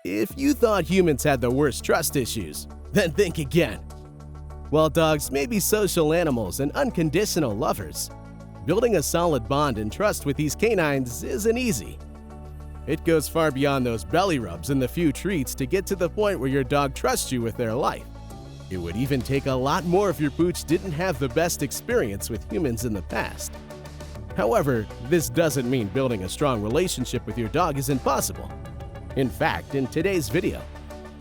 If you thought humans had the worst trust issues, then think again. While dogs may be social animals and unconditional lovers, building a solid bond and trust with these canines isn't easy. It goes far beyond those belly rubs and the few treats to get to the point where your dog trusts you with their life. It would even take a lot more if your pooch didn't have the best experience with humans in the past. However, this doesn't mean building a strong relationship with your dog is impossible. In fact, in today's video,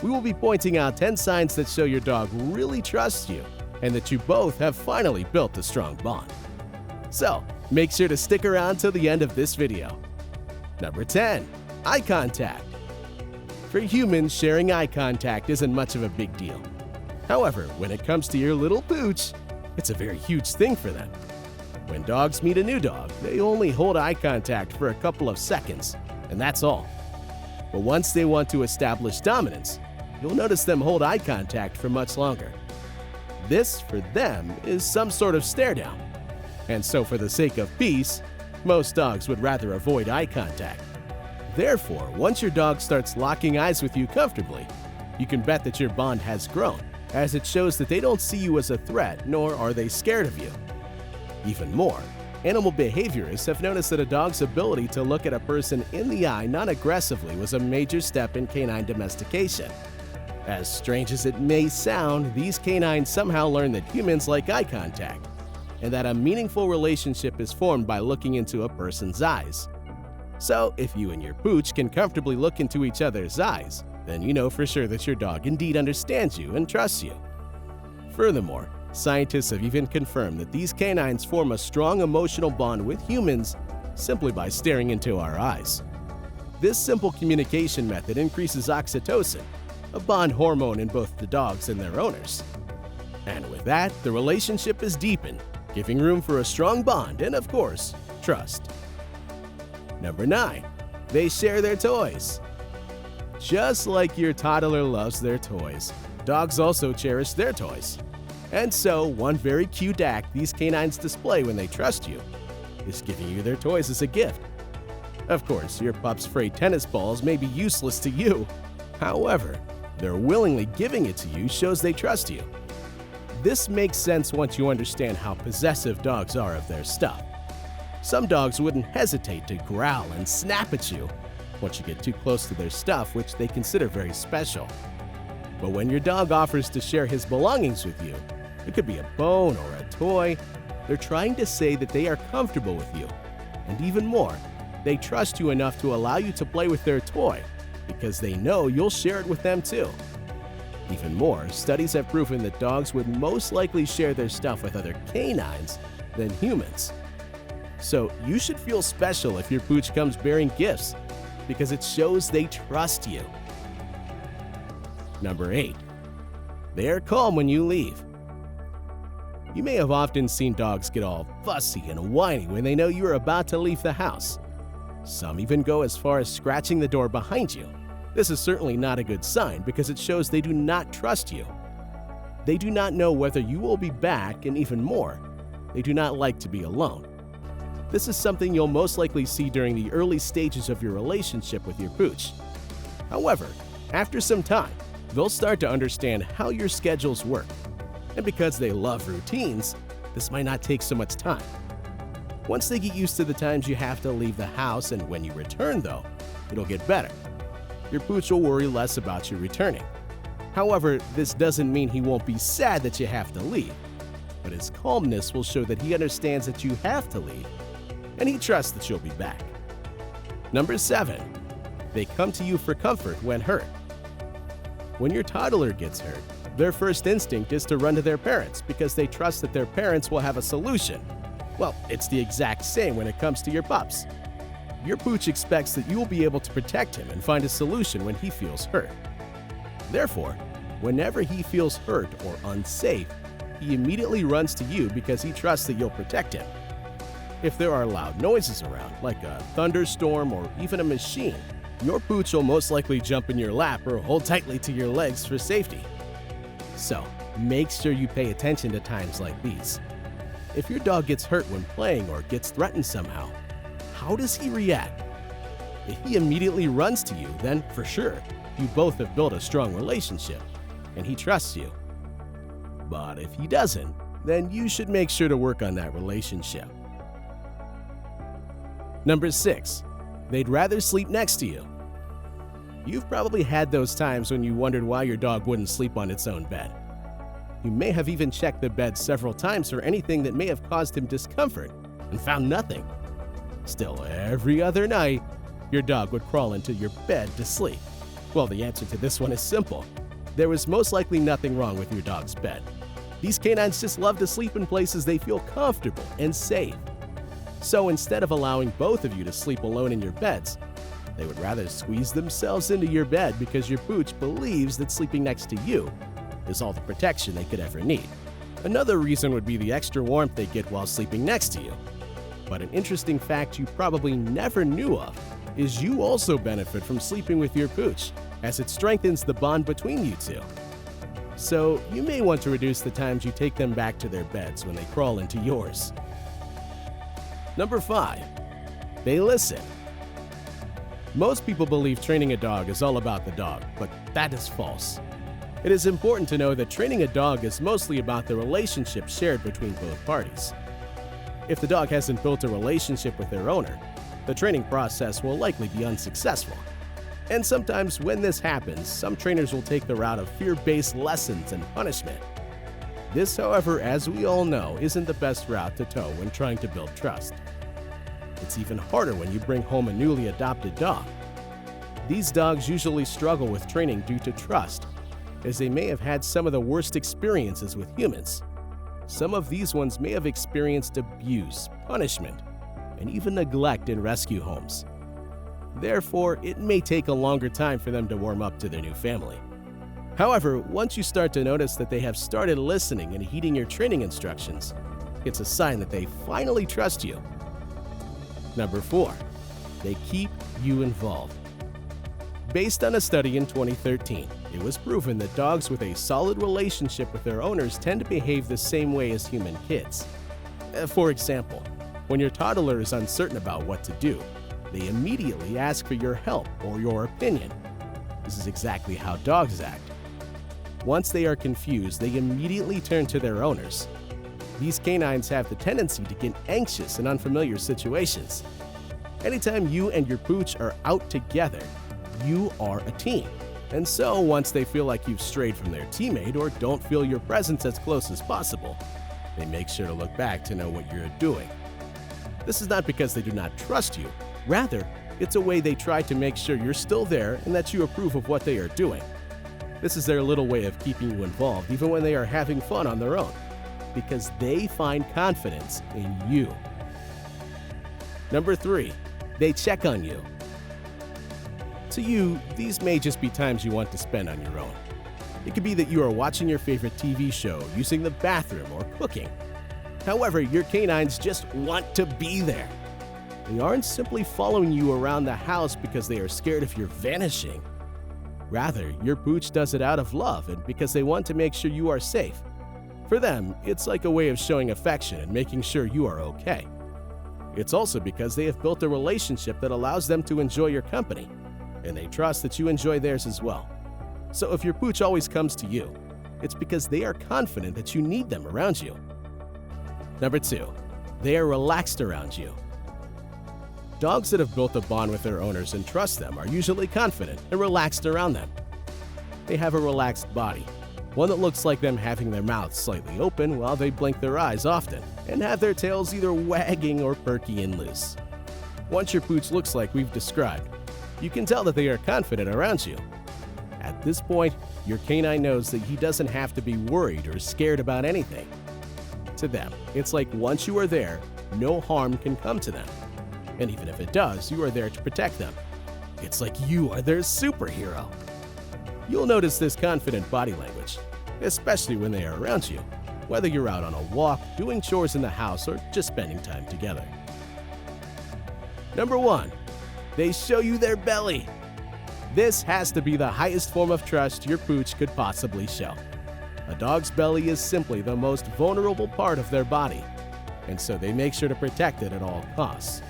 we will be pointing out 10 signs that show your dog really trusts you and that you both have finally built a strong bond. So, make sure to stick around till the end of this video. Number 10. Eye contact. For humans, sharing eye contact isn't much of a big deal. However, when it comes to your little pooch, it's a very huge thing for them. When dogs meet a new dog, they only hold eye contact for a couple of seconds, and that's all. But once they want to establish dominance, you'll notice them hold eye contact for much longer. This, for them, is some sort of stare down. And so for the sake of peace, most dogs would rather avoid eye contact. Therefore, once your dog starts locking eyes with you comfortably, you can bet that your bond has grown, as it shows that they don't see you as a threat, nor are they scared of you. Even more, animal behaviorists have noticed that a dog's ability to look at a person in the eye non-aggressively was a major step in canine domestication. As strange as it may sound, these canines somehow learn that humans like eye contact, and that a meaningful relationship is formed by looking into a person's eyes. So, if you and your pooch can comfortably look into each other's eyes, then you know for sure that your dog indeed understands you and trusts you. Furthermore, scientists have even confirmed that these canines form a strong emotional bond with humans simply by staring into our eyes. This simple communication method increases oxytocin, a bond hormone in both the dogs and their owners. And with that, the relationship is deepened, giving room for a strong bond and, of course, trust. Number 9. They share their toys. Just like your toddler loves their toys, dogs also cherish their toys. And so, one very cute act these canines display when they trust you is giving you their toys as a gift. Of course, your pup's frayed tennis balls may be useless to you. However, their willingly giving it to you shows they trust you. This makes sense once you understand how possessive dogs are of their stuff. Some dogs wouldn't hesitate to growl and snap at you once you get too close to their stuff, which they consider very special. But when your dog offers to share his belongings with you, it could be a bone or a toy, they're trying to say that they are comfortable with you. And even more, they trust you enough to allow you to play with their toy because they know you'll share it with them too. Even more, studies have proven that dogs would most likely share their stuff with other canines than humans. So you should feel special if your pooch comes bearing gifts because it shows they trust you. Number 8. They are calm when you leave. You may have often seen dogs get all fussy and whiny when they know you are about to leave the house. Some even go as far as scratching the door behind you. This is certainly not a good sign because it shows they do not trust you. They do not know whether you will be back, and even more, they do not like to be alone. This is something you'll most likely see during the early stages of your relationship with your pooch. However, after some time, they'll start to understand how your schedules work. And because they love routines, this might not take so much time. Once they get used to the times you have to leave the house and when you return though, it'll get better. Your pooch will worry less about you returning. However, this doesn't mean he won't be sad that you have to leave, but his calmness will show that he understands that you have to leave, and he trusts that you'll be back. Number 7. They come to you for comfort when hurt. When your toddler gets hurt, their first instinct is to run to their parents because they trust that their parents will have a solution. Well, it's the exact same when it comes to your pups. Your pooch expects that you will be able to protect him and find a solution when he feels hurt. Therefore, whenever he feels hurt or unsafe, he immediately runs to you because he trusts that you'll protect him. If there are loud noises around, like a thunderstorm or even a machine, your pooch will most likely jump in your lap or hold tightly to your legs for safety. So, make sure you pay attention to times like these. If your dog gets hurt when playing or gets threatened somehow, how does he react? If he immediately runs to you, then for sure, you both have built a strong relationship and he trusts you. But if he doesn't, then you should make sure to work on that relationship. Number 6. They'd rather sleep next to you. You've probably had those times when you wondered why your dog wouldn't sleep on its own bed. You may have even checked the bed several times for anything that may have caused him discomfort and found nothing. Still, every other night, your dog would crawl into your bed to sleep. Well, the answer to this one is simple. There was most likely nothing wrong with your dog's bed. These canines just love to sleep in places they feel comfortable and safe. So instead of allowing both of you to sleep alone in your beds, they would rather squeeze themselves into your bed because your pooch believes that sleeping next to you is all the protection they could ever need. Another reason would be the extra warmth they get while sleeping next to you. But an interesting fact you probably never knew of is you also benefit from sleeping with your pooch, as it strengthens the bond between you two. So you may want to reduce the times you take them back to their beds when they crawl into yours. Number 5. They listen. Most people believe training a dog is all about the dog, but that is false. It is important to know that training a dog is mostly about the relationship shared between both parties. If the dog hasn't built a relationship with their owner, the training process will likely be unsuccessful. And sometimes when this happens, some trainers will take the route of fear-based lessons and punishment. This, however, as we all know, isn't the best route to toe when trying to build trust. It's even harder when you bring home a newly adopted dog. These dogs usually struggle with training due to trust, as they may have had some of the worst experiences with humans. Some of these ones may have experienced abuse, punishment, and even neglect in rescue homes. Therefore, it may take a longer time for them to warm up to their new family. However, once you start to notice that they have started listening and heeding your training instructions, it's a sign that they finally trust you. Number 4. They keep you involved. Based on a study in 2013, it was proven that dogs with a solid relationship with their owners tend to behave the same way as human kids. For example, when your toddler is uncertain about what to do, they immediately ask for your help or your opinion. This is exactly how dogs act. Once they are confused, they immediately turn to their owners. These canines have the tendency to get anxious in unfamiliar situations. Anytime you and your pooch are out together, you are a team. And so once they feel like you've strayed from their teammate or don't feel your presence as close as possible, they make sure to look back to know what you're doing. This is not because they do not trust you. Rather, it's a way they try to make sure you're still there and that you approve of what they are doing. This is their little way of keeping you involved even when they are having fun on their own, because they find confidence in you. Number 3. They check on you. To you, these may just be times you want to spend on your own. It could be that you are watching your favorite TV show, using the bathroom, or cooking. However, your canines just want to be there. They aren't simply following you around the house because they are scared of your vanishing. Rather, your pooch does it out of love and because they want to make sure you are safe. For them, it's like a way of showing affection and making sure you are okay. It's also because they have built a relationship that allows them to enjoy your company, and they trust that you enjoy theirs as well. So if your pooch always comes to you, it's because they are confident that you need them around you. Number 2. They are relaxed around you. Dogs that have built a bond with their owners and trust them are usually confident and relaxed around them. They have a relaxed body, one that looks like them having their mouths slightly open while they blink their eyes often, and have their tails either wagging or perky and loose. Once your pooch looks like we've described, you can tell that they are confident around you. At this point, your canine knows that he doesn't have to be worried or scared about anything. To them, it's like once you are there, no harm can come to them. And even if it does, you are there to protect them. It's like you are their superhero. You'll notice this confident body language, especially when they are around you, whether you're out on a walk, doing chores in the house, or just spending time together. Number 1. They show you their belly. This has to be the highest form of trust your pooch could possibly show. A dog's belly is simply the most vulnerable part of their body, and so they make sure to protect it at all costs.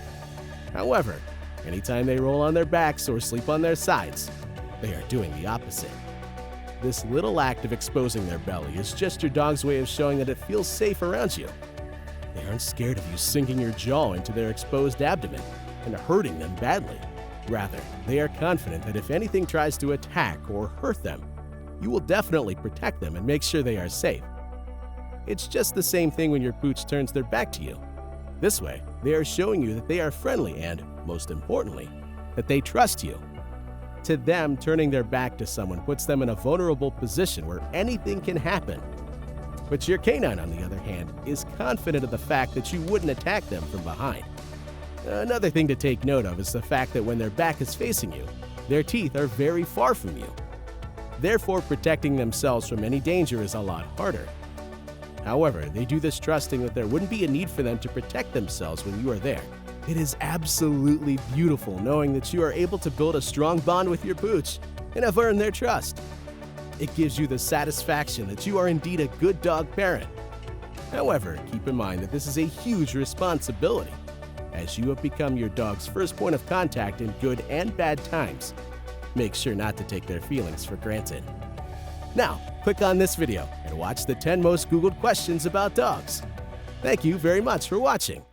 However, anytime they roll on their backs or sleep on their sides, they are doing the opposite. This little act of exposing their belly is just your dog's way of showing that it feels safe around you. They aren't scared of you sinking your jaw into their exposed abdomen and hurting them badly. Rather, they are confident that if anything tries to attack or hurt them, you will definitely protect them and make sure they are safe. It's just the same thing when your pooch turns their back to you. This way, they are showing you that they are friendly and, most importantly, that they trust you. To them, turning their back to someone puts them in a vulnerable position where anything can happen. But your canine, on the other hand, is confident of the fact that you wouldn't attack them from behind. Another thing to take note of is the fact that when their back is facing you, their teeth are very far from you. Therefore, protecting themselves from any danger is a lot harder. However, they do this trusting that there wouldn't be a need for them to protect themselves when you are there. It is absolutely beautiful knowing that you are able to build a strong bond with your pooch and have earned their trust. It gives you the satisfaction that you are indeed a good dog parent. However, keep in mind that this is a huge responsibility, as you have become your dog's first point of contact in good and bad times. Make sure not to take their feelings for granted. Now, click on this video and watch the 10 most Googled questions about dogs. Thank you very much for watching.